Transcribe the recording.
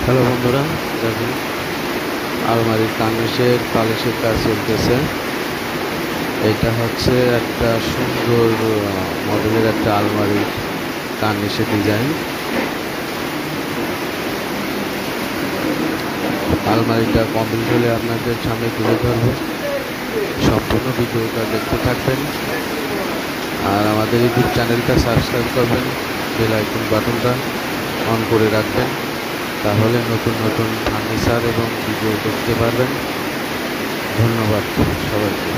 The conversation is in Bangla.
হ্যালো বন্ধুরা, দেখুন আলমারির কার্নিশের পালিশের কাজ চলতেছে। এটা হচ্ছে একটা সুন্দর মডেলের একটা আলমারির কার্নিশের ডিজাইন। আলমারিটা কমপ্লিট হলে আপনাদের সামনে তুলে ধরবো। সম্পূর্ণ ভিডিওটা দেখতে থাকবেন আর আমাদের ইউটিউব চ্যানেলটা সাবস্ক্রাইব করবেন, বেল আইকন বাটনটা অন করে রাখবেন, তাহলে নতুন নতুন ফার্নিচার এবং ভিডিও দেখতে পারবেন। ধন্যবাদ সবাইকে।